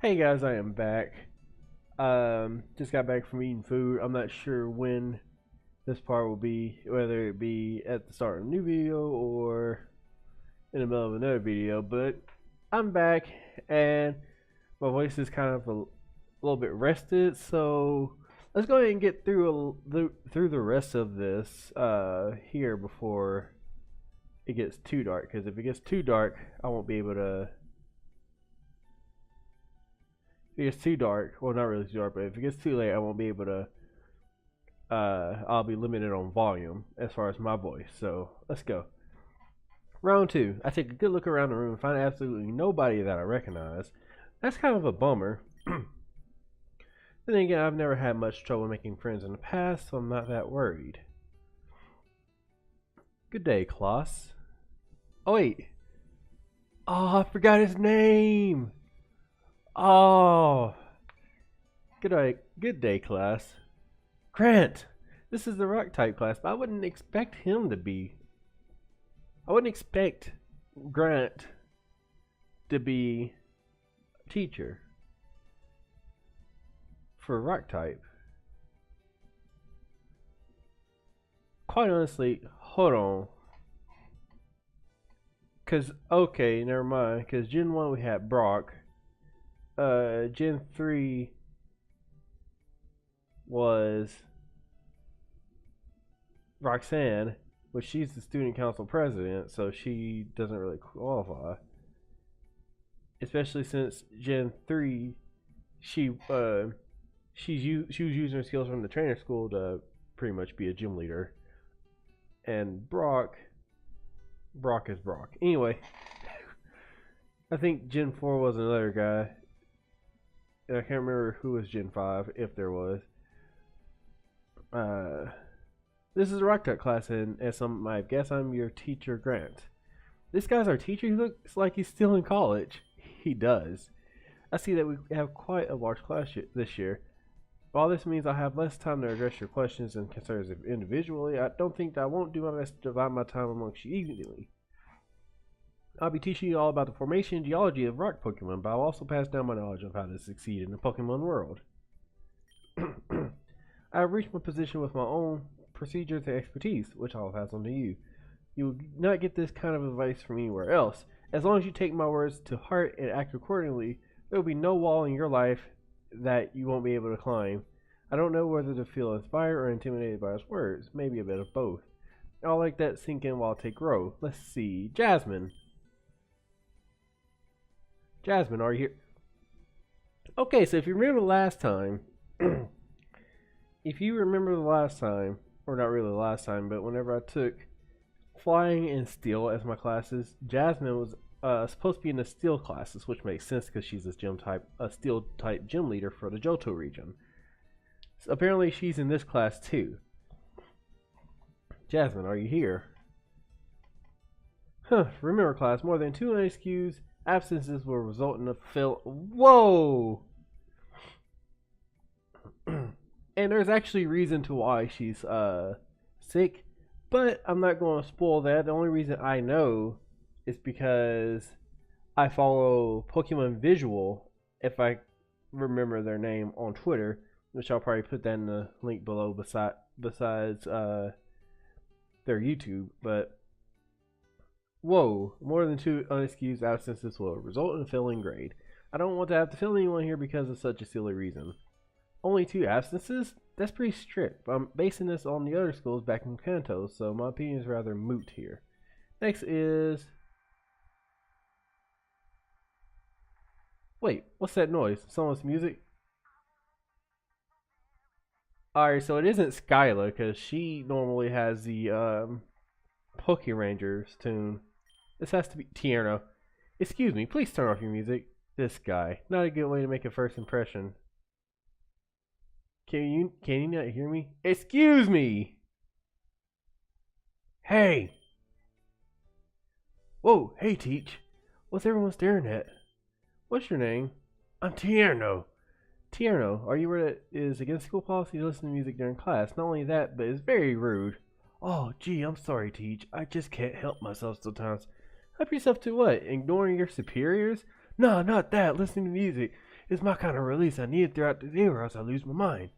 Hey guys, I am back. Just got back from eating food. I'm not sure when this part will be, whether it be at the start of a new video or in the middle of another video, but I'm back and my voice is kind of a little bit rested, so let's go ahead and get through the rest of this here before it gets too dark, because if it gets too dark, I won't be able to. If it gets too dark, well, not really too dark, but if it gets too late, I won't be able to. I'll be limited on volume as far as my voice. So let's go. Round two. I take a good look around the room and find absolutely nobody that I recognize. That's kind of a bummer. Then again, I've never had much trouble making friends in the past, so I'm not that worried. Good day, Klaus. Oh wait. Oh, I forgot his name. Oh, good day, class. Grant, this is the rock type class, but I wouldn't expect him to be. I wouldn't expect Grant to be a teacher for rock type. Quite honestly, hold on. Okay, never mind. Cause Gen 1 we had Brock. Gen 3 was Roxanne, which she's the student council president, so she doesn't really qualify. Especially since Gen 3, she was using her skills from the trainer school to pretty much be a gym leader. And Brock is Brock. Anyway, I think Gen 4 was another guy. I can't remember who was Gen 5, if there was. This is a rock cut class, and as some might guess, I'm your teacher, Grant. This guy's our teacher? He looks like he's still in college. He does. I see that we have quite a large class this year. While this means I'll have less time to address your questions and concerns individually, I don't think that I won't do my best to divide my time amongst you evenly. I'll be teaching you all about the formation and geology of rock Pokemon, but I'll also pass down my knowledge of how to succeed in the Pokemon world. I have reached my position with my own procedures and expertise, which I'll pass on to you. You will not get this kind of advice from anywhere else. As long as you take my words to heart and act accordingly, there will be no wall in your life that you won't be able to climb. I don't know whether to feel inspired or intimidated by his words. Maybe a bit of both. I'll let that sink in while I take row. Let's see. Jasmine. Jasmine, are you here? Okay, so if you remember the last time, or not really the last time, but whenever I took Flying and Steel as my classes, Jasmine was supposed to be in the Steel classes, which makes sense because she's a Steel type gym leader for the Johto region. So apparently she's in this class too. Jasmine, are you here? Remember class, more than 2 unexcused absences will result in a fail. Whoa! And there's actually reason to why she's sick, but I'm not going to spoil that. The only reason I know is because I follow Pokemon Visual, if I remember their name, on Twitter, which I'll probably put that in the link below besides their YouTube. But whoa, more than 2 unexcused absences will result in a failing grade. I don't want to have to fail anyone here because of such a silly reason. Only 2 absences? That's pretty strict. I'm basing this on the other schools back in Kanto, so my opinion is rather moot here. Next is... Wait, what's that noise? Someone's music? Alright, so it isn't Skyla, because she normally has the Poke Rangers tune. This has to be Tierno. Excuse me, please turn off your music. This guy. Not a good way to make a first impression. Can you not hear me? Excuse me! Hey! Whoa, hey Teach. What's everyone staring at? What's your name? I'm Tierno. Tierno, are you where it is against school policy to listen to music during class? Not only that, but it's very rude. Oh, gee, I'm sorry, Teach. I just can't help myself sometimes. Help yourself to what? Ignoring your superiors? No, not that. Listening to music. It's my kind of release I need throughout the day or else I lose my mind.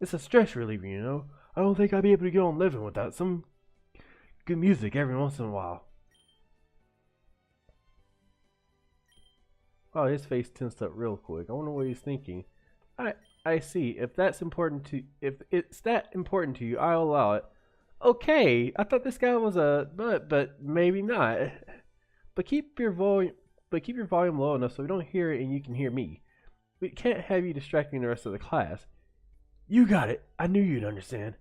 It's a stress reliever, you know. I don't think I'd be able to get on living without some good music every once in a while. Oh, his face tensed up real quick. I wonder what he's thinking. I see. If it's that important to you, I'll allow it. Okay, I thought this guy was a but maybe not. But keep your volume low enough so we don't hear it and you can hear me. We can't have you distracting the rest of the class. You got it. I knew you'd understand.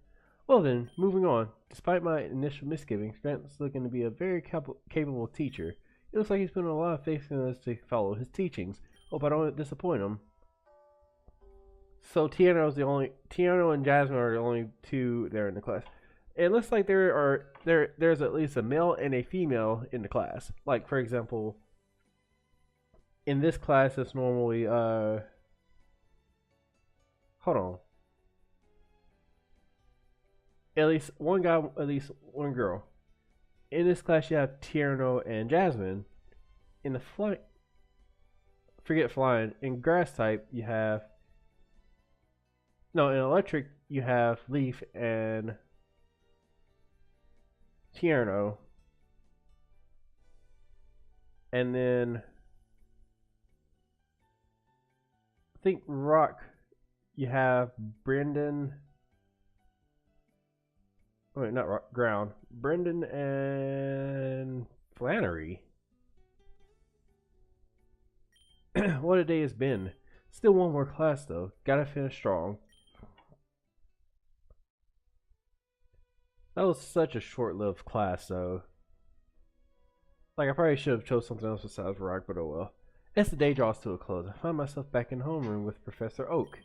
Well then, moving on. Despite my initial misgivings, Grant's looking to be a very capable teacher. It looks like he's putting a lot of faith in us to follow his teachings. Hope I don't disappoint him. So Tiano and Jasmine are the only two there in the class. It looks like there's at least a male and a female in the class. Like for example, in this class it's normally hold on. At least one guy, at least one girl. In this class you have Tierno and Jasmine. In the flying. In grass type you have in electric you have Leaf and Tierno. And then I think rock you have Brendan. Wait, not rock, ground. Brendan and Flannery. What a day it's been. Still one more class though. Gotta finish strong. That was such a short-lived class though. Like I probably should have chose something else besides rock, but oh well. As the day draws to a close, I find myself back in homeroom with Professor Oak.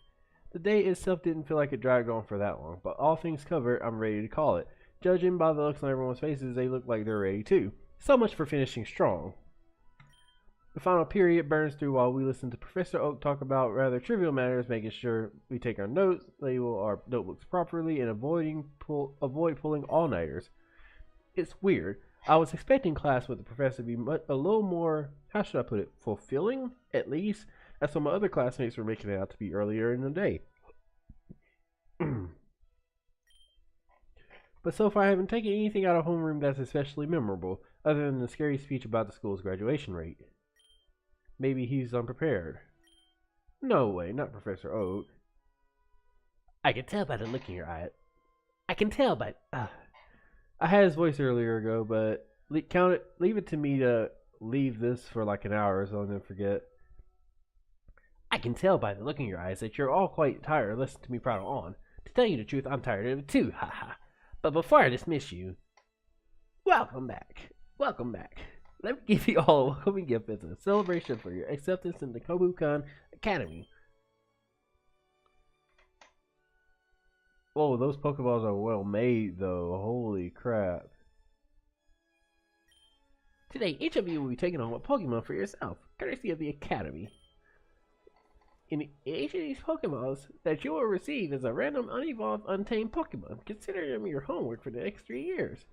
The day itself didn't feel like it dragged on for that long, but all things covered, I'm ready to call it. Judging by the looks on everyone's faces, they look like they're ready too. So much for finishing strong. The final period burns through while we listen to Professor Oak talk about rather trivial matters, making sure we take our notes, label our notebooks properly, and avoid pulling all-nighters. It's weird. I was expecting class with the professor to be a little more, how should I put it, fulfilling, at least, as some of my other classmates were making it out to be earlier in the day. But so far I haven't taken anything out of homeroom that's especially memorable, other than the scary speech about the school's graduation rate. Maybe he's unprepared. No way, not Professor Oak. I can tell by the look in your eye. I can tell by... I had his voice earlier ago, but leave it to me to leave this for like an hour so I don't forget. I can tell by the look in your eyes that you're all quite tired. Listen to me prattle on. To tell you the truth, I'm tired of it too, haha. But before I dismiss you, welcome back. Welcome back. Let me give you all a welcoming gift as a celebration for your acceptance in the Kobukan Academy. Oh, those Pokeballs are well made though. Holy crap. Today, each of you will be taking on a Pokemon for yourself, courtesy of the Academy. In each of these Pokeballs that you will receive is a random unevolved untamed Pokemon. Consider them your homework for the next 3 years.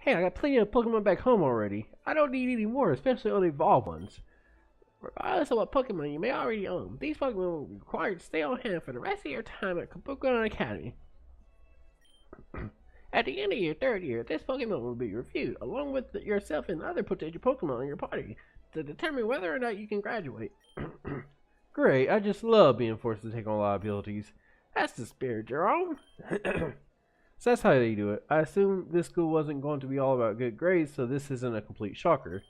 Hey, I got plenty of Pokemon back home already. I don't need any more, especially unevolved ones. Regardless of what Pokemon you may already own, these Pokemon will be required to stay on hand for the rest of your time at Kabukiran Academy. At the end of your 3rd year, this Pokemon will be reviewed, along with yourself and other potential Pokemon in your party, to determine whether or not you can graduate. Great, I just love being forced to take on liabilities. That's the spirit, Jerome. So that's how they do it. I assume this school wasn't going to be all about good grades, so this isn't a complete shocker.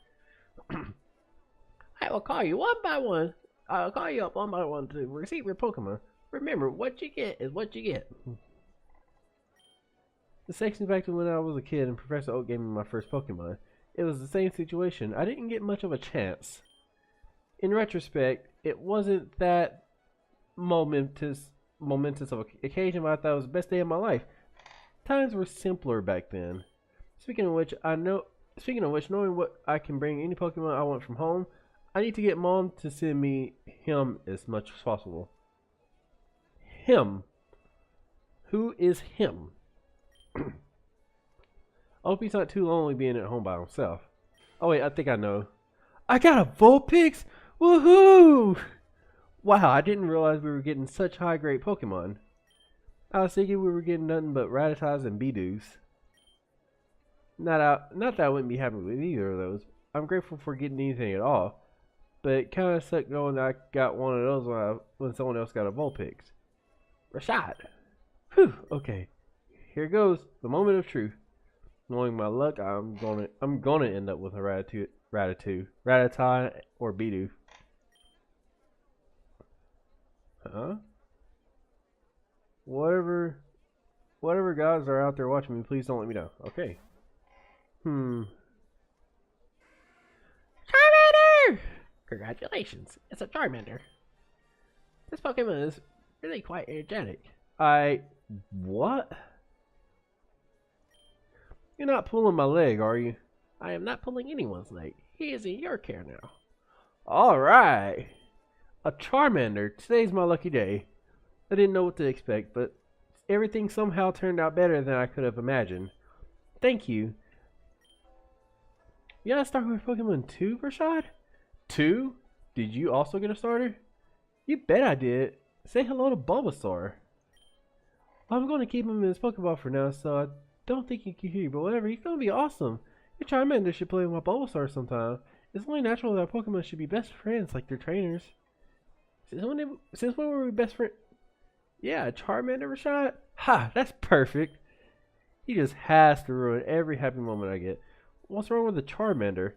I will call you one by one. I'll call you up one by one to receive your Pokemon. Remember, what you get is what you get. This takes me back to when I was a kid and Professor Oak gave me my first Pokemon. It was the same situation. I didn't get much of a chance. In retrospect, it wasn't that momentous of an occasion, but I thought it was the best day of my life. Times were simpler back then. Speaking of which, knowing what I can bring any Pokemon I want from home, I need to get Mom to send me him as much as possible. Him. Who is him? I hope he's not too lonely being at home by himself. Oh wait, I think I know. I got a Vulpix? Woohoo! Wow, I didn't realize we were getting such high grade Pokemon. I was thinking we were getting nothing but Rattatas and Bidoos. Not that I wouldn't be happy with either of those. I'm grateful for getting anything at all. But it kind of sucked knowing that I got one of those when someone else got a Vulpix. Rashad! Whew, okay. Here goes, the moment of truth. Knowing my luck, I'm gonna end up with a Rattata, or Bidoof. Huh? Whatever guys are out there watching me, please don't let me down. Okay. Charmander! Congratulations, it's a Charmander. This Pokemon is really quite energetic. What? You're not pulling my leg, are you? I am not pulling anyone's leg. He is in your care now. Alright. A Charmander. Today's my lucky day. I didn't know what to expect, but everything somehow turned out better than I could have imagined. Thank you. You gotta start with Pokemon 2, Rashad? 2? Did you also get a starter? You bet I did. Say hello to Bulbasaur. I'm going to keep him in his Pokeball for now, so I don't think he can hear you, but whatever, he's going to be awesome. Your Charmander should play with my Bulbasaur sometime. It's only natural that Pokemon should be best friends like their trainers. Since when were we best friends? Yeah, Charmander, Rashad? Ha, that's perfect. He just has to ruin every happy moment I get. What's wrong with the Charmander?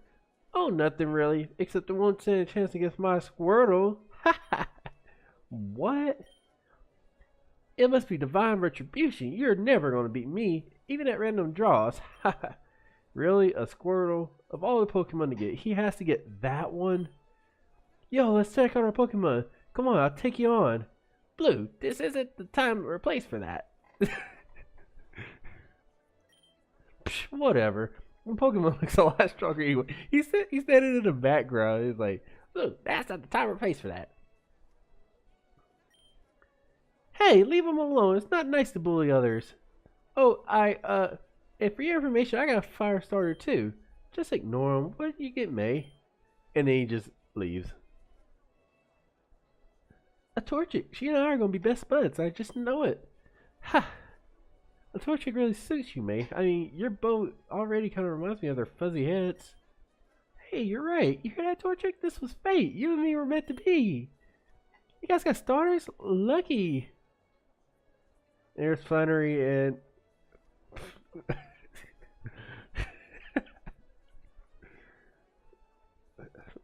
Oh, nothing really, except the 1% chance against my Squirtle. Ha ha. What? It must be divine retribution. You're never going to beat me, even at random draws. Ha ha. Really? A Squirtle? Of all the Pokemon to get, he has to get that one? Yo, let's check out our Pokemon. Come on, I'll take you on. Blue, this isn't the time or place for that. Psh, whatever. When Pokemon looks a lot stronger anyway. He's standing in the background. He's like, look, that's not the time or place for that. Hey, leave him alone. It's not nice to bully others. Oh, and for your information, I got a fire starter too. Just ignore him. What did you get, May? And then he just leaves. A Torchic. She and I are going to be best buds. I just know it. Ha! A Torchic really suits you, May. I mean, your bow already kind of reminds me of their fuzzy heads. Hey, you're right. You hear that, Torchic? This was fate. You and me were meant to be. You guys got starters? Lucky. There's Flannery and...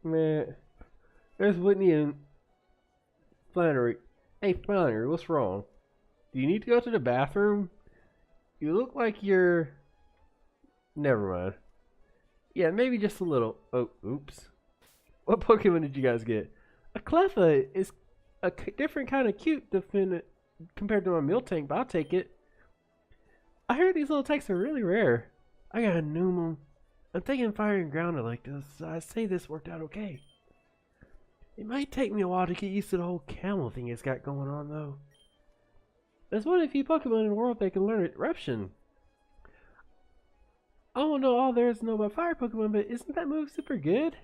Man. There's Whitney and Flannery. Hey, Flannery, what's wrong? Do you need to go to the bathroom? You look like you're... Never mind. Yeah, maybe just a little. Oh, oops. What Pokemon did you guys get? A Cleffa is a different kind of cute compared to my Miltank, but I'll take it. I heard these little types are really rare. I got a Numem. I'm thinking fire and ground are like this, so I say this worked out okay. It might take me a while to get used to the whole camel thing it's got going on, though. There's one of the few Pokemon in the world that can learn Eruption. I don't know all there is to know about fire Pokemon, but isn't that move super good?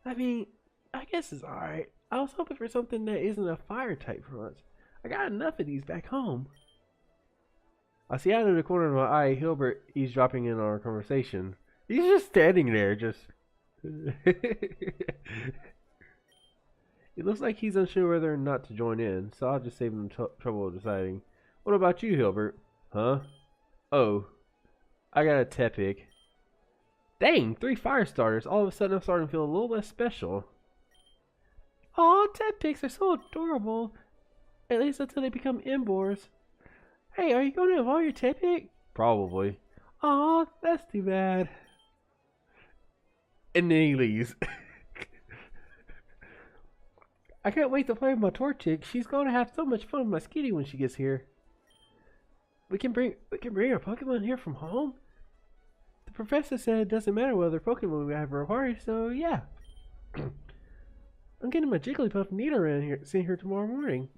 I mean, I guess it's alright. I was hoping for something that isn't a fire type for once. I got enough of these back home. I see out of the corner of my eye Hilbert eavesdropping in our conversation. He's just standing there, just... It looks like he's unsure whether or not to join in, so I'll just save him trouble deciding. What about you, Hilbert? Huh? Oh. I got a Tepig. Dang, 3 fire starters. All of a sudden I'm starting to feel a little less special. Aw, Tepigs are so adorable. At least until they become Embors. Hey, are you going to evolve your Tepig? Probably. Aw, that's too bad. And then he leaves. I can't wait to play with my Torchic. She's going to have so much fun with my Skitty when she gets here. We can bring our Pokemon here from home? The professor said it doesn't matter what other Pokemon we have for a party, so yeah. I'm getting my Jigglypuff and Nita around here, seeing her tomorrow morning.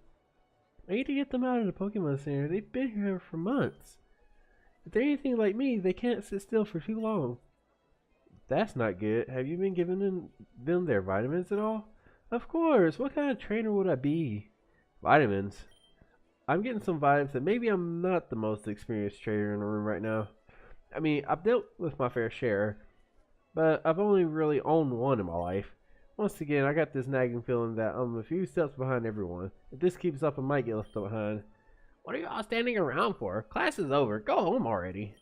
I need to get them out of the Pokemon Center. They've been here for months. If they're anything like me, they can't sit still for too long. That's not good. Have you been giving them their vitamins at all? Of course, what kind of trainer would I be? Vitamins. I'm getting some vibes that maybe I'm not the most experienced trainer in the room right now. I mean, I've dealt with my fair share, but I've only really owned one in my life. Once again, I got this nagging feeling that I'm a few steps behind everyone. If this keeps up, I might get left behind. What are y'all standing around for? Class is over. Go home already.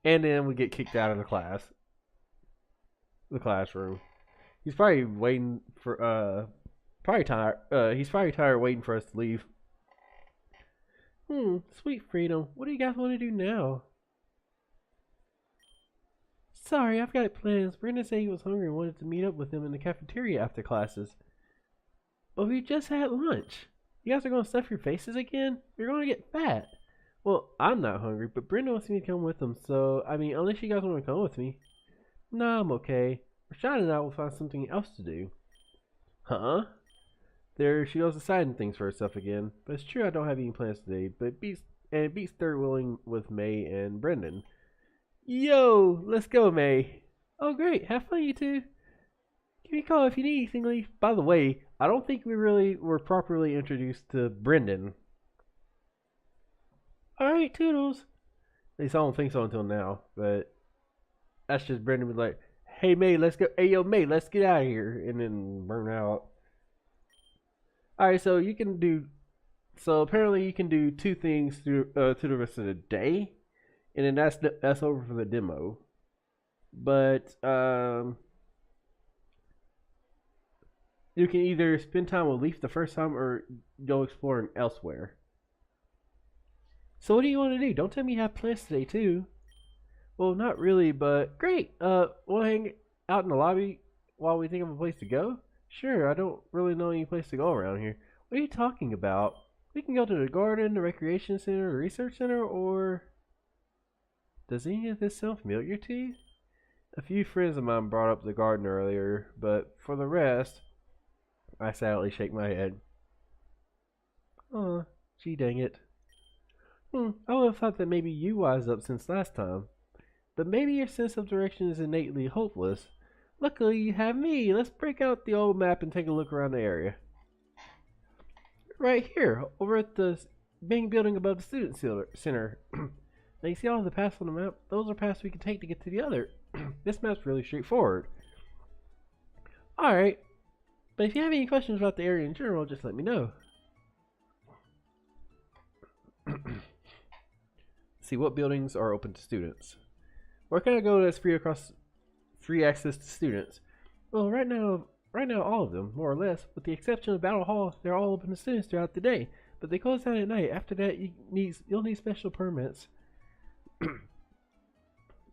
And then we get kicked out of the classroom. He's probably waiting for probably tired. He's probably tired waiting for us to leave. Sweet freedom. What do you guys want to do now? Sorry, I've got plans. Brenda said he was hungry and wanted to meet up with him in the cafeteria after classes. But we just had lunch. You guys are going to stuff your faces again? You're going to get fat. Well, I'm not hungry, but Brenda wants me to come with him, so, I mean, unless you guys want to come with me. Nah, I'm okay. Rashad and I will find something else to do. Huh? There she goes deciding things for herself again. But it's true I don't have any plans today, but it beats third wheeling with May and Brendan. Yo, let's go, May. Oh, great. Have fun, you two. Give me a call if you need anything, Leaf. By the way, I don't think we really were properly introduced to Brendan. Alright, toodles. At least I don't think so until now, but that's just Brendan was like, hey, May, let's go. Hey, yo, May, let's get out of here. And then burn out. Alright, so you can do, so apparently you can do two things through to the rest of the day. And then that's over for the demo. But you can either spend time with Leaf the first time or go exploring elsewhere. So what do you want to do? Don't tell me you have plans today too. Well, not really, but great. We'll hang out in the lobby while we think of a place to go. Sure, I don't really know any place to go around here. What are you talking about? We can go to the garden, the recreation center, the research center, or... Does any of this sound familiar to you? A few friends of mine brought up the garden earlier, but for the rest, I sadly shake my head. Aw, gee dang it. I would have thought that maybe you wised up since last time. But maybe your sense of direction is innately hopeless. Luckily, you have me. Let's break out the old map and take a look around the area. Right here, over at the main building above the student center. Now you see all the paths on the map? Those are paths we can take to get to the other. This map's really straightforward. Alright. But if you have any questions about the area in general, just let me know. See what buildings are open to students. Where can I go that's free access to students? Well, right now all of them, more or less, with the exception of Battle Hall, they're all open to students throughout the day. But they close down at night. After that, you'll need special permits.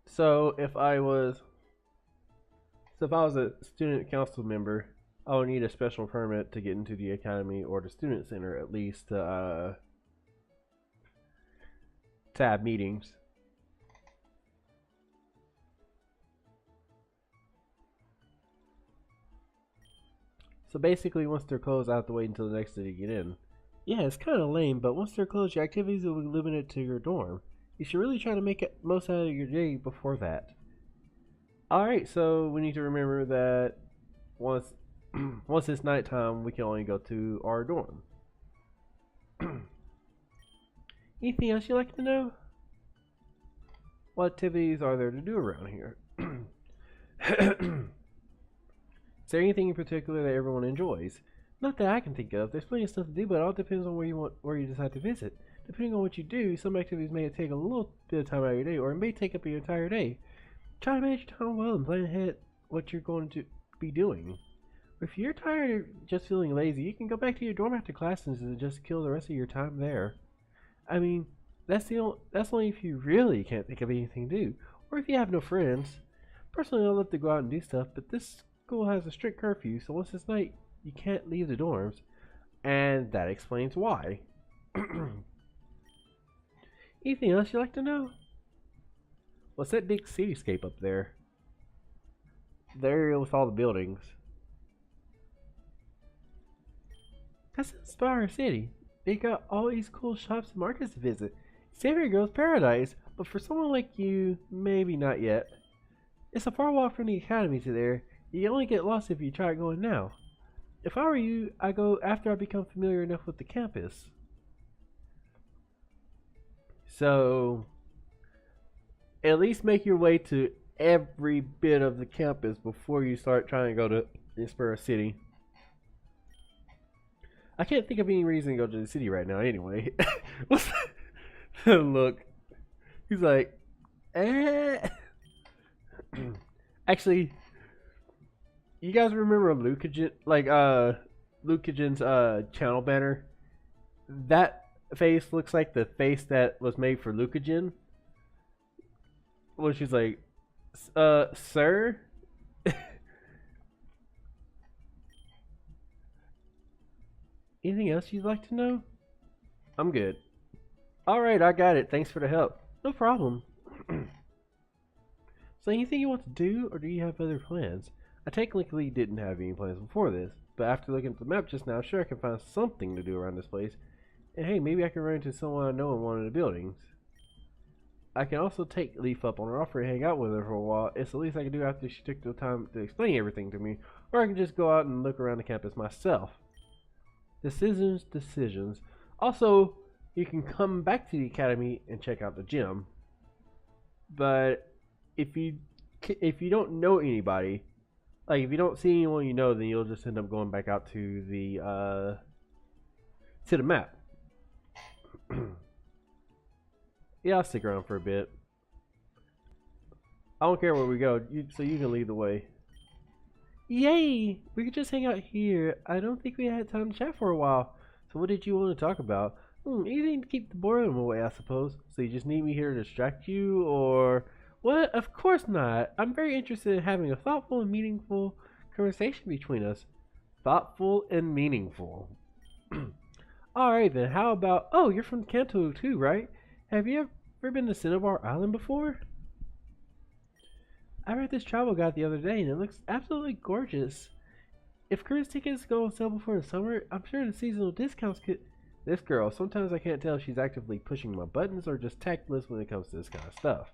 So if I was a student council member, I would need a special permit to get into the academy or the student center at least to have meetings. So basically, once they're closed, I have to wait until the next day to get in. Yeah, it's kind of lame, but once they're closed, your activities will be limited to your dorm. You should really try to make it most out of your day before that. Alright, so we need to remember that once it's nighttime, we can only go to our dorm. Anything else you'd like to know? What activities are there to do around here? Is there anything in particular that everyone enjoys? Not that I can think of. There's plenty of stuff to do, but it all depends on where you decide to visit. Depending on what you do, some activities may take a little bit of time out of your day, or it may take up your entire day. Try to manage your time well and plan ahead what you're going to be doing. If you're tired or just feeling lazy, you can go back to your dorm after classes and just kill the rest of your time there. I mean, that's only if you really can't think of anything to do, or if you have no friends. Personally, I love to go out and do stuff, but this school has a strict curfew, so once it's night, you can't leave the dorms, and that explains why. Anything else you'd like to know? What's that big cityscape up there? The area with all the buildings. That's Inspire City. They got all these cool shops and markets to visit. It's every girl's paradise, but for someone like you, maybe not yet. It's a far walk from the academy to there. You only get lost if you try going now. If I were you, I go after I become familiar enough with the campus. So at least make your way to every bit of the campus before you start trying to go to Inspira City. I can't think of any reason to go to the city right now anyway. What's that? Look. He's like, eh. Actually, you guys remember Lucagen, like Lucagen's channel banner? That face looks like the face that was made for Lucagen. Well, she's like, sir? Anything else you'd like to know? I'm good. Alright, I got it. Thanks for the help. No problem. So anything you want to do, or do you have other plans? I technically didn't have any plans before this, but after looking at the map just now, sure I can find something to do around this place. And hey, maybe I can run into someone I know in one of the buildings. I can also take Leaf up on her offer and hang out with her for a while. It's the least I can do after she took the time to explain everything to me, or I can just go out and look around the campus myself. Decisions. Also, you can come back to the academy and check out the gym. But if you don't know anybody, like if you don't see anyone you know, then you'll just end up going back out to the map. Yeah, I'll stick around for a bit. I don't care where we go, so you can lead the way. Yay! We could just hang out here. I don't think we had time to chat for a while. So what did you want to talk about? Anything to keep the boredom away, I suppose. So you just need me here to distract you, or... What? Of course not. I'm very interested in having a thoughtful and meaningful conversation between us. Thoughtful and meaningful. Alright then, how about... Oh, you're from Kanto too, right? Have you ever been to Cinnabar Island before? I read this travel guide the other day and it looks absolutely gorgeous. If cruise tickets go on sale before the summer, I'm sure the seasonal discounts could... This girl, sometimes I can't tell if she's actively pushing my buttons or just tactless when it comes to this kind of stuff.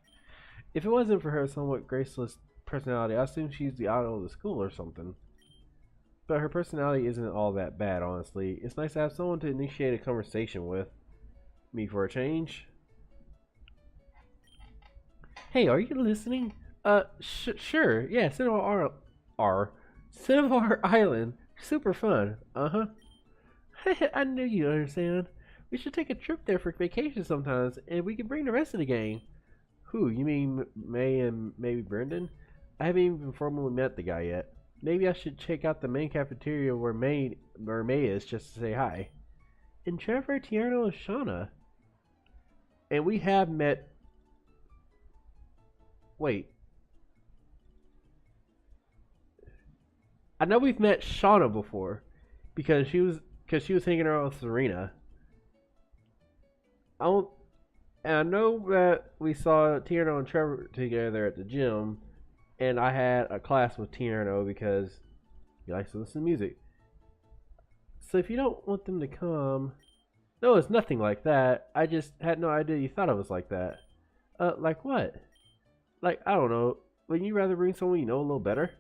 If it wasn't for her somewhat graceless personality, I assume she's the idol of the school or something. But her personality isn't all that bad, honestly. It's nice to have someone to initiate a conversation with. Me for a change. Hey, are you listening? Sure. Yeah, Cinnabar Island. Super fun. Uh-huh. I knew you'd understand. We should take a trip there for vacation sometimes, and we can bring the rest of the gang. Who? You mean May and maybe Brendan? I haven't even formally met the guy yet. Maybe I should check out the main cafeteria where May is just to say hi. And Trevor, Tierno, and Shauna. And we have met... Wait. I know we've met Shauna before because she was hanging around with Serena. I know that we saw Tierno and Trevor together at the gym, and I had a class with Tierno because he likes to listen to music. So if you don't want them to come, no, it's nothing like that. I just had no idea you thought it was like that. Like what? Like, I don't know. Wouldn't you rather bring someone you know a little better?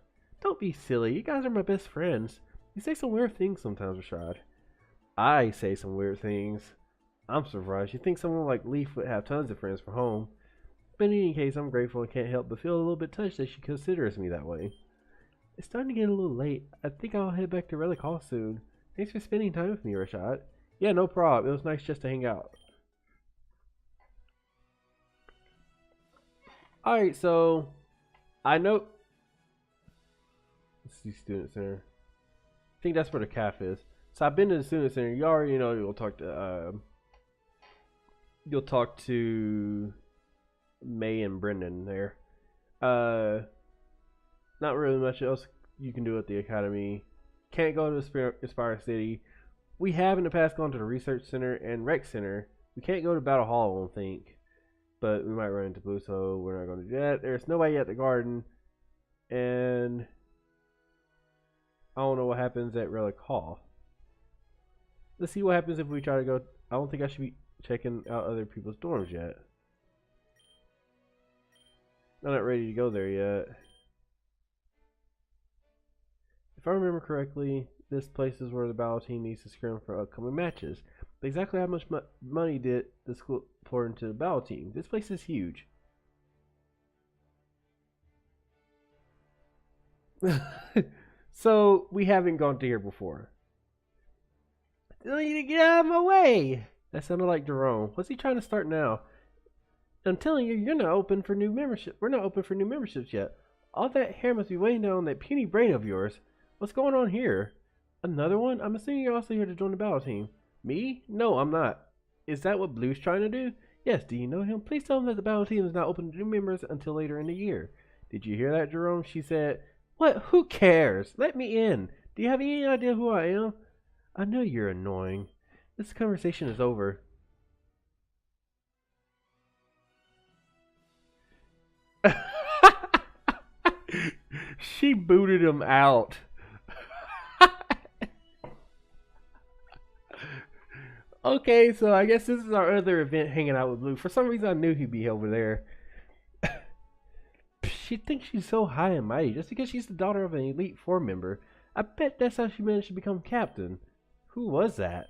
Don't be silly. You guys are my best friends. You say some weird things sometimes, Rashad. I say some weird things. I'm surprised. You think someone like Leaf would have tons of friends from home. But in any case, I'm grateful and can't help but feel a little bit touched that she considers me that way. It's starting to get a little late. I think I'll head back to Relic Hall soon. Thanks for spending time with me, Rashad. Yeah, no problem. It was nice just to hang out. Alright, so... I know... Let's see, Student Center. I think that's where the cafe is. So I've been to the Student Center. You already know you'll talk to May and Brendan there. Not really much else you can do at the academy. Can't go to Aspire City. We have in the past gone to the Research Center and Rec Center. We can't go to Battle Hall, I don't think. But we might run into Blue, so we're not going to do that. There's nobody at the garden. And I don't know what happens at Relic Hall. Let's see what happens if we try to go. I don't think I should be checking out other people's dorms yet. I'm not ready to go there yet. If I remember correctly, this place is where the battle team needs to scrim for upcoming matches. But exactly how much money did the school pour into the battle team? This place is huge. So we haven't gone to here before. I need to get out of my way. That sounded like Jerome. What's he trying to start now? I'm telling you, you're not open for new membership. We're not open for new memberships yet. All that hair must be weighing down on that puny brain of yours. What's going on here? Another one? I'm assuming you're also here to join the battle team. Me? No, I'm not. Is that what Blue's trying to do? Yes, do you know him? Please tell him that the battle team is not open to new members until later in the year. Did you hear that, Jerome? She said, what? Who cares? Let me in. Do you have any idea who I am? I know you're annoying. This conversation is over. She booted him out. Okay, so I guess this is our other event hanging out with Blue. For some reason, I knew he'd be over there. She thinks she's so high and mighty just because she's the daughter of an Elite Four member. I bet that's how she managed to become captain. Who was that?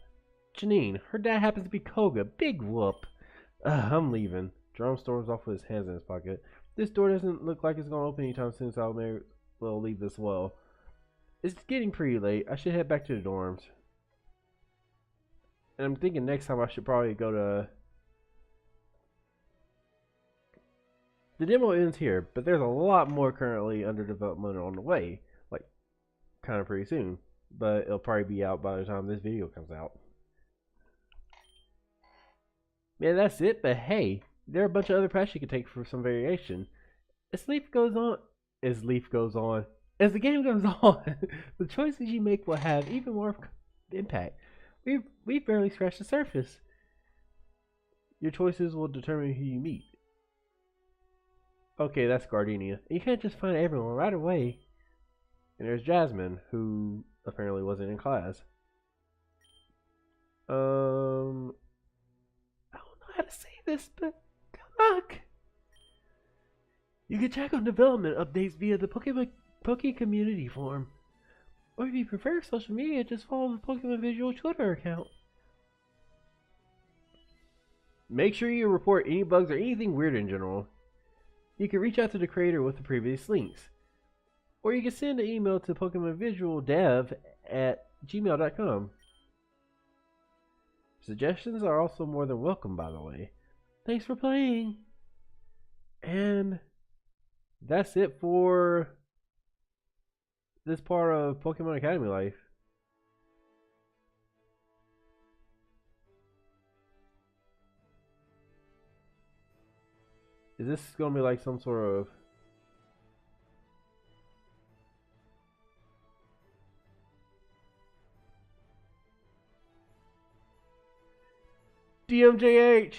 Janine. Her dad happens to be Koga. Big whoop. I'm leaving. Jerome storms off with his hands in his pocket. This door doesn't look like it's going to open anytime soon, so I may well leave this well. It's getting pretty late. I should head back to the dorms. And I'm thinking next time I should probably go to... The demo ends here, but there's a lot more currently under development on the way. Like, kind of pretty soon. But it'll probably be out by the time this video comes out. Man, that's it, but hey, there are a bunch of other paths you can take for some variation. As the game goes on, the game goes on, the choices you make will have even more impact. We've barely scratched the surface. Your choices will determine who you meet. Okay, that's Gardenia. You can't just find everyone right away. And there's Jasmine, who apparently wasn't in class. I don't know how to say this, but good luck. You can check on development updates via the Poke Community Forum. Or if you prefer social media, just follow the Pokemon Visual Twitter account. Make sure you report any bugs or anything weird in general. You can reach out to the creator with the previous links. Or you can send an email to PokemonVisualDev@gmail.com. Suggestions are also more than welcome, by the way. Thanks for playing. And that's it for this part of Pokemon Academy life. Is this gonna be like some sort of DMJH?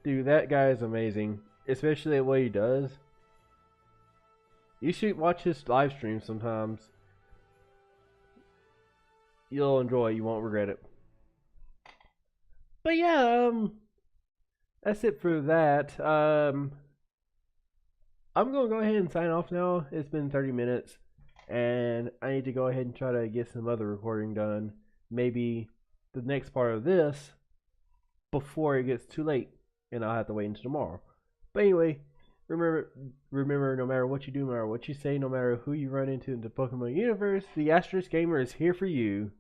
Dude, that guy is amazing, especially at what he does. You should watch his live stream sometimes. You'll enjoy it, you won't regret it. But yeah, that's it for that. I'm gonna go ahead and sign off now. It's been 30 minutes, and I need to go ahead and try to get some other recording done. Maybe the next part of this before it gets too late, and I'll have to wait until tomorrow. But anyway, remember, no matter what you do, no matter what you say, no matter who you run into in the Pokemon universe, the AsteriskGamer is here for you.